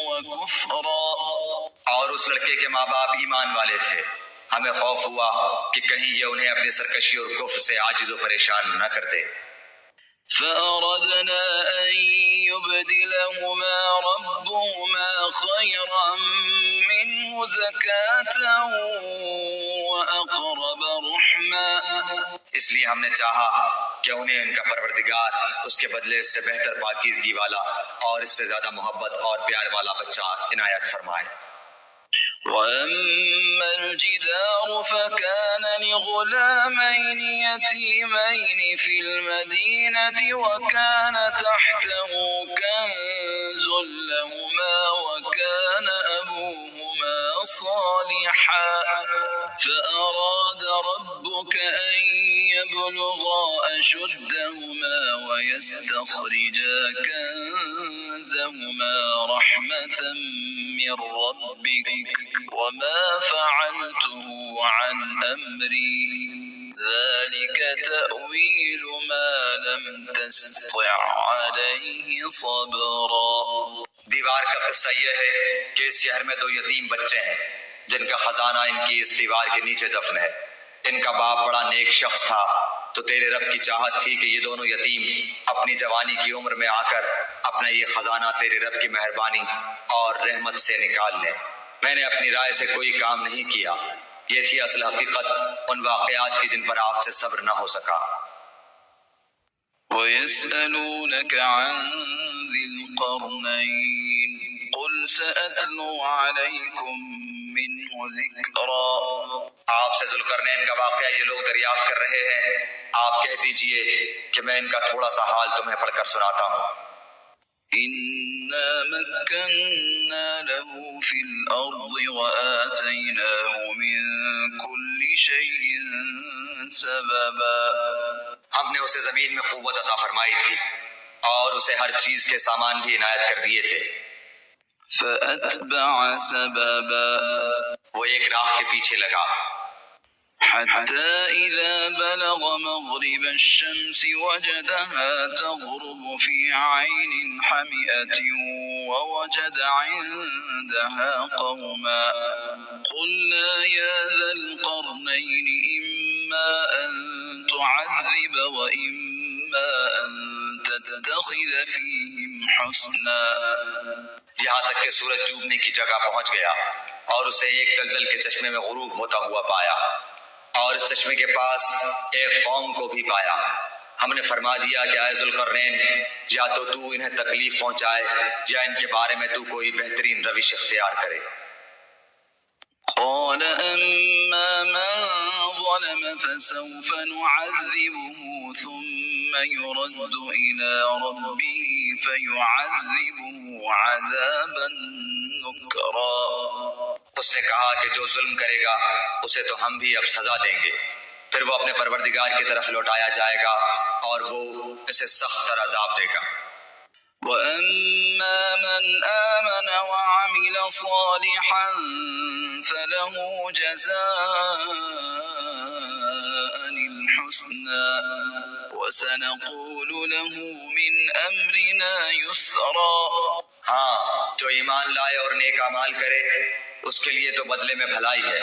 وَكُفْرًا۔ اور اس لڑکے کے ماں باپ ایمان والے تھے، ہمیں خوف ہوا کہ کہیں یہ انہیں اپنی سرکشی اور کفر سے عاجز و پریشان نہ کر دے۔ فأردنا أن يبدلهما ربهما خيرا منه زكاة وأقرب رحما۔ اس لیے ہم نے چاہا کہ انہیں ان کا پروردگار اس کے بدلے اس سے بہتر پاکیزگی والا اور اس سے زیادہ محبت اور پیار والا بچہ عنایت فرمائے۔ وَأَمَّا الْجِدَارُ فَكَانَ لِغُلَامَيْنِ يَتِيمَيْنِ فِي الْمَدِينَةِ وَكَانَ تَحْتَهُ كَنْزٌ لَهُمَا وَكَانَ أَبُوهُمَا صَالِحًا فَأَرَادَ رَبُّكَ أَنْ يَبْلُغَا أَشُدَّهُمَا وَيَسْتَخْرِجَا كَنْزَهُمَا رَحْمَةً مِّن رَّبِّكَ وَمَا فَعَلْتُهُ عَنْ أَمْرِي ذَلِكَ تَأْوِيلُ مَا لَمْ تَسْطِعْ عَلَيْهِ صَبْرًا۔ دیوار کا قصہ یہ ہے کہ اس شہر میں دو یتیم بچے ہیں جن کا خزانہ ان کی اس دیوار کے نیچے دفن ہے۔ ان کا باپ بڑا نیک شخص تھا، تو تیرے رب کی چاہت تھی کہ یہ دونوں یتیم اپنی جوانی کی عمر میں آ کر اپنا یہ خزانہ تیرے رب کی مہربانی اور رحمت سے نکال لیں۔ میں نے اپنی رائے سے کوئی کام نہیں کیا، یہ تھی اصل حقیقت ان واقعات کی جن پر آپ سے صبر نہ ہو سکا۔ وَيَسْأَلُونَكَ عَنْ ذِي الْقَرْنَيْنِ قُلْ سَأَتْلُو عَلَيْكُمْ مِنْهُ ذِكْرًا۔ آپ سے ذوالقرنین کا واقعہ یہ لوگ دریافت کر رہے ہیں، آپ کہہ دیجئے کہ میں ان کا تھوڑا سا حال تمہیں پڑھ کر سناتا ہوں۔ إِنَّا مَكَّنَّا لَهُ فِي الْأَرْضِ وَآتَيْنَاهُ مِنْ كُلِّ شَيْءٍ سَبَبًا۔ ہم نے اسے زمین میں قوت عطا فرمائی تھی اور اسے ہر چیز کے سامان بھی عنایت کر دیے تھے۔ فَأَتْبَعَ سَبَبًا۔ وہ ایک راہ کے پیچھے لگا، حتى إذا بلغ مغرب الشمس وجدها تغرب في عين حمئة ووجد عندها قوما قلنا يا ذا القرنين إما أن تعذب وإما أن تتخذ فيهم حسنا۔ یہاں تک کہ سورج ڈوبنے کی جگہ پہنچ گیا اور اسے ایک دلدل کے چشمے میں غروب ہوتا ہوا پایا۔ اور اس چشمے کے پاس ایک قوم کو بھی پایا۔ ہم نے فرما دیا کہ اے ذوالقرنین، یا تو انہیں تکلیف پہنچائے یا ان کے بارے میں تو کوئی بہترین روش اختیار کرے۔ قال أما من ظلم فسوف نعذبه ثم يرد إلى ربه فيعذبه عذابا نكرا۔ اس نے کہا کہ جو ظلم کرے گا اسے تو ہم بھی اب سزا دیں گے، پھر وہ اپنے پروردگار کی طرف لوٹایا جائے گا اور وہ اسے سخت تر عذاب دے گا۔ وَأَمَّا مَنْ آمَنَ وَعَمِلَ صَالِحًا فَلَهُ جَزَاءً الْحُسْنَى وَسَنَقُولُ لَهُ مِنْ أَمْرِنَا يُسْرًا۔ ہاں، جو ایمان لائے اور نیک اعمال کرے اس کے لیے تو بدلے میں بھلائی ہے،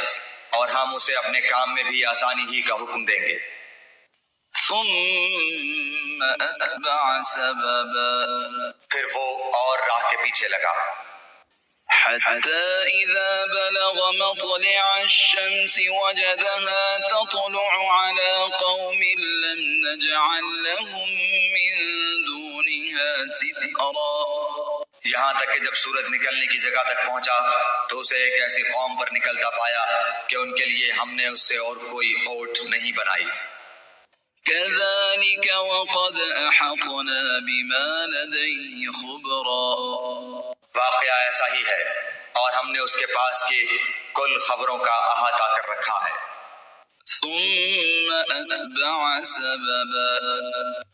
اور ہم اسے اپنے کام میں بھی آسانی ہی کا حکم دیں گے۔ ثم أتبع سببا، پھر وہ اور راہ کے پیچھے لگا، حتى إذا بلغ مطلع الشمس وجدها تطلع على قوم لم نجعل لهم من دونها سترا۔ یہاں تک کہ جب سورج نکلنے کی جگہ تک پہنچا تو اسے ایک ایسی قوم پر نکلتا پایا کہ ان کے لیے ہم نے اس سے اور کوئی اوٹ نہیں بنائی۔ كذلك وقد أحطنا بما لديه خبرا۔ واقعہ ایسا ہی ہے اور ہم نے اس کے پاس کی کل خبروں کا احاطہ کر رکھا ہے۔ ثم أتبع سببا،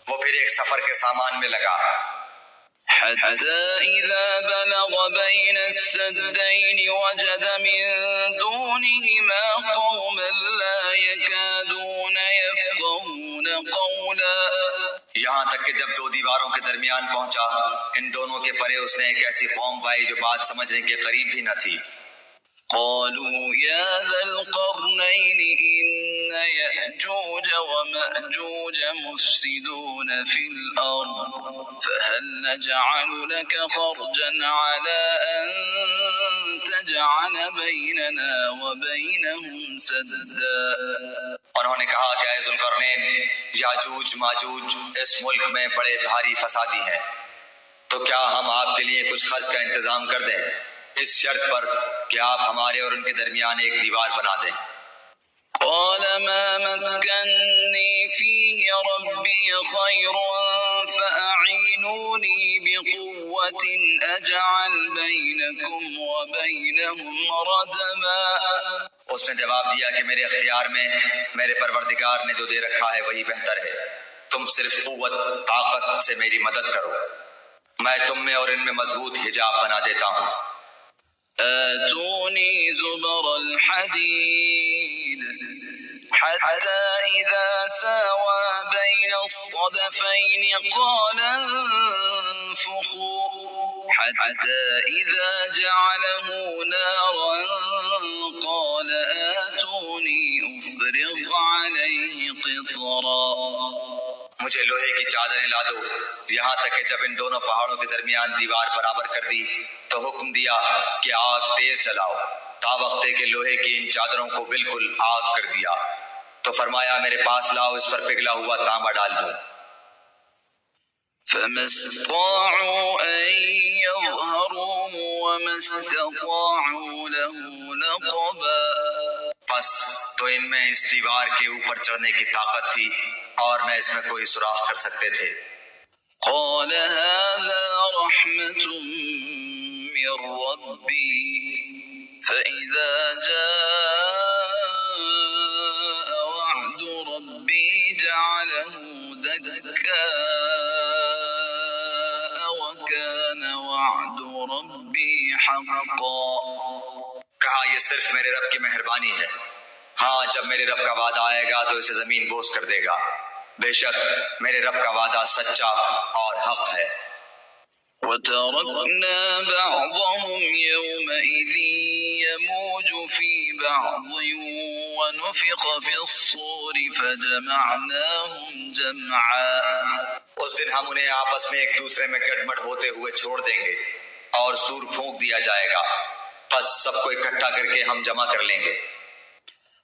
وہ پھر ایک سفر کے سامان میں لگا، حتى إذا بلغ بين السدين وجد من دونهما قوما لا يكادون يفقهون قولا۔ یہاں تک کہ جب دو دیواروں کے درمیان پہنچا ان دونوں کے پرے اس نے ایک ایسی قوم پائی جو بات سمجھنے کے قریب بھی نہ تھی۔ قالوا يا ذا القرنين إن يأجوج ومأجوج مفسدون في الأرض فهل نجعل لك خرجا على أن تجعل بيننا وبينهم سدا۔ انہوں نے کہا کہ اے ذوالقرنین، یاجوج ماجوج اس ملک میں بڑے بھاری فسادی ہیں، تو کیا ہم آپ کے لیے کچھ خرچ کا انتظام کر دیں اس شرط پر کہ آپ ہمارے اور ان کے درمیان ایک دیوار بنا دیں۔ قال ما مكنني فيه ربي خير فأعينوني بقوة أجعل بينكم وبينهم ردما۔ اس نے جواب دیا کہ میرے اختیار میں میرے پروردگار نے جو دے رکھا ہے وہی بہتر ہے، تم صرف قوت طاقت سے میری مدد کرو، میں تم میں اور ان میں مضبوط حجاب بنا دیتا ہوں۔ آتوني زبر الحديد حتى إذا ساوى بين الصدفين قال انفخوا حتى إذا جعله نارا قال آتوني أفرغ عليه قطرا۔ مجھے لوہے کی چادریں لا دو، یہاں تک کہ جب ان دونوں پہاڑوں کے درمیان دیوار برابر کر دی تو حکم دیا کہ آگ تیز جلاؤ، تا وقتے کہ لوہے کی ان چادروں کو بالکل آگ کر دیا، تو فرمایا میرے پاس لاؤ، اس پر پگھلا ہوا تانبا ڈال دوں۔ فما استطاعوا أن يظهروه وما استطاعوا له نقبا۔ بس تو ان میں اس دیوار کے اوپر چڑھنے کی طاقت تھی اور نہ اس میں کوئی سوراخ کر سکتے تھے۔ قال هذا رحمة من ربي فإذا جاء وعد ربي جعله دكا وكان وعد ربي حقا۔ کہا یہ صرف میرے رب کی مہربانی ہے، ہاں جب میرے رب کا وعدہ آئے گا تو اسے زمین بوس کر دے گا، بے شک میرے رب کا وعدہ سچا اور حق ہے۔ وَتَرَكْنَا بَعْضَهُمْ يَوْمَئِذٍ يَمُوجُ فِي بَعْضٍ وَنُفِخَ فِي الصُّورِ فَجَمَعْنَاهُمْ جَمْعًا۔ اس دن ہم انہیں آپس میں ایک دوسرے میں گڑمڑ ہوتے ہوئے چھوڑ دیں گے اور سور پھونک دیا جائے گا، پس سب کو اکٹھا کر کے ہم جمع کر لیں گے۔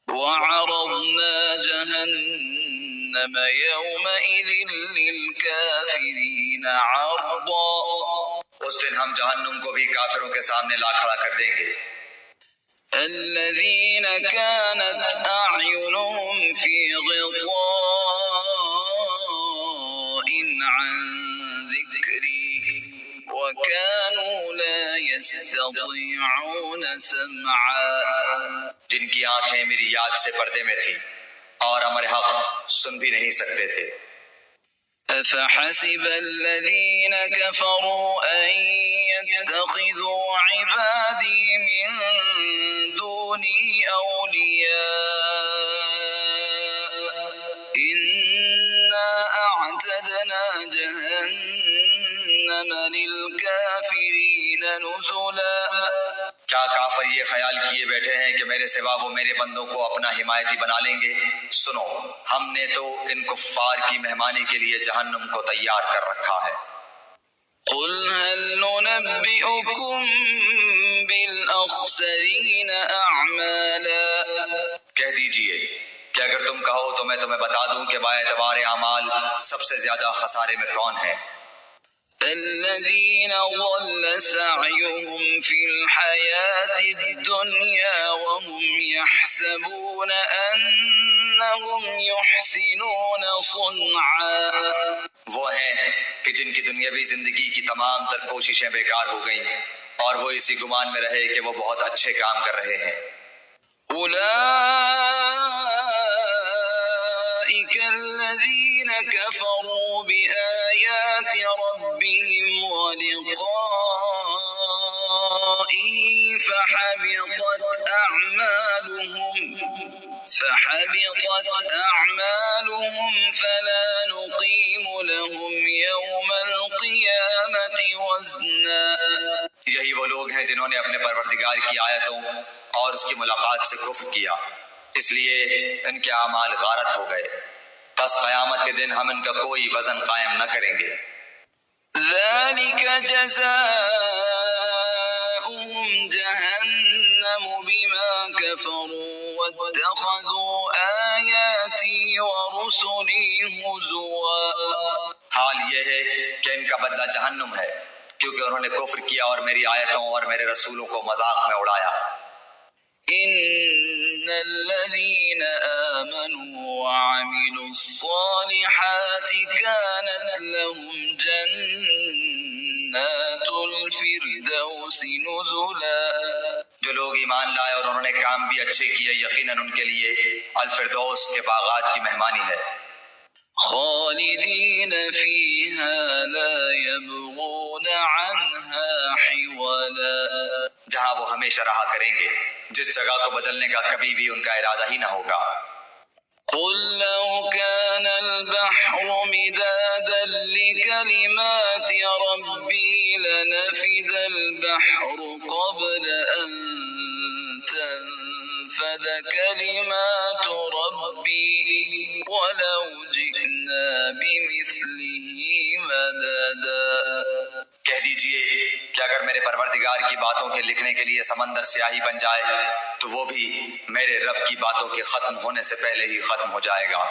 وعرضنا جهنم يومئذ للكافرين عرضا اس دن ہم جہنم کو بھی کافروں کے سامنے لا کھڑا کر دیں گے. الذين كانت أعينهم في غطاء عن ذكري وكانوا لا يستطيعون سمعا جن کی آنکھیں میری یاد سے پردے میں تھیں اور امر حق سن بھی نہیں سکتے تھے. أفحسب الذين كفروا أن يتخذوا عبادي من دوني أولياء إنا أعتدنا جهنم للكافرين نزلا. کیا کافر یہ خیال کیے بیٹھے ہیں کہ میرے سوا وہ میرے بندوں کو اپنا حمایتی بنا لیں گے؟ سنو، ہم نے تو ان کفار کی مہمانی کے لیے جہنم کو تیار کر رکھا ہے. قل هل ننبئكم بالأخسرين أعمالا. کہہ دیجئے کہ اگر تم کہو تو میں تمہیں بتا دوں کہ باعتبار اعمال سب سے زیادہ خسارے میں کون ہے. الذين ضل سعيهم في الحياة الدنيا وهم يحسبون أنهم يحسنون صنعا. وہ ہیں کہ جن کی دنیاوی زندگی کی تمام تر کوششیں بیکار ہو گئیں اور وہ اسی گمان میں رہے کہ وہ بہت اچھے کام کر رہے ہیں. أولئك الذين كفروا بآيات ربهم ولقائه فحبطت أعمالهم فلا نقيم لهم يوم القيامة وزنا. یہی وہ لوگ ہیں جنہوں نے اپنے پروردگار کی آیتوں اور اس کی ملاقات سے کفر کیا، اس لیے ان کے اعمال غارت ہو گئے، پس قیامت کے دن ہم ان کا کوئی وزن قائم نہ کریں گے. ذلك جزاؤهم جهنم بما كفروا واتخذوا آياتي ورسلي هزوا. حال یہ ہے کہ ان کا بدلہ جہنم ہے کیونکہ انہوں نے کفر کیا اور میری آیتوں اور میرے رسولوں کو مذاق میں اڑایا. إن الذين آمنوا وعملوا الصالحات كانت لهم جنات الفردوس نزلا. جو لوگ ایمان لائے اور انہوں نے کام بھی اچھے کیے، یقیناً ان کے لیے الفردوس کے باغات کی مہمانی ہے. خالدین فیہا لا یبغون عنہا حولا. جہاں وہ ہمیشہ رہا کریں گے، جس جگہ کو بدلنے کا کبھی بھی ان کا ارادہ ہی نہ ہوگا. قل لو كان البحر مدادا لكلمات ربي لنفد البحر قبل أن تنفد كلمات ربي ولو جئنا بمثله مددا. کہہ دیجئے کہ اگر میرے پروردگار کی باتوں کے لکھنے کے لیے سمندر سیاہی بن جائے تو وہ بھی میرے رب کی باتوں کے ختم ہونے سے پہلے ہی ختم ہو جائے گا.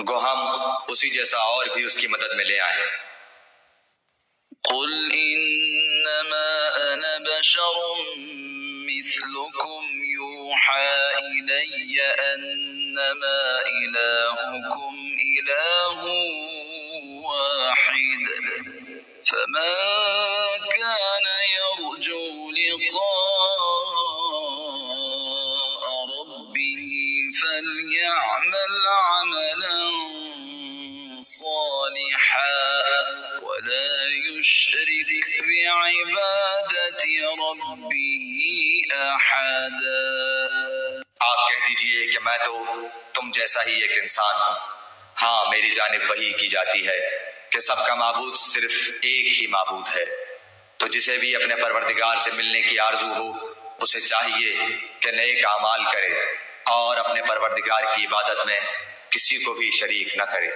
گو ہم اسی جیسا اور بھی اس کی مدد میں لے آئیں. قل انما انا بشر مثلكم يوحى الي انما الهكم اله واحد فمن كان يرجو لقاء ربه فليعمل عملا صالحا ولا يشرك بعبادة ربه أحدا. آپ کہہ دیجئے کہ میں تو تم جیسا ہی ایک انسان ہوں. ہاں، میری جانب وحی کی جاتی ہے کہ سب کا معبود صرف ایک ہی معبود ہے. تو جسے بھی اپنے پروردگار سے ملنے کی آرزو ہو اسے چاہیے کہ نیک اعمال کرے اور اپنے پروردگار کی عبادت میں کسی کو بھی شریک نہ کرے.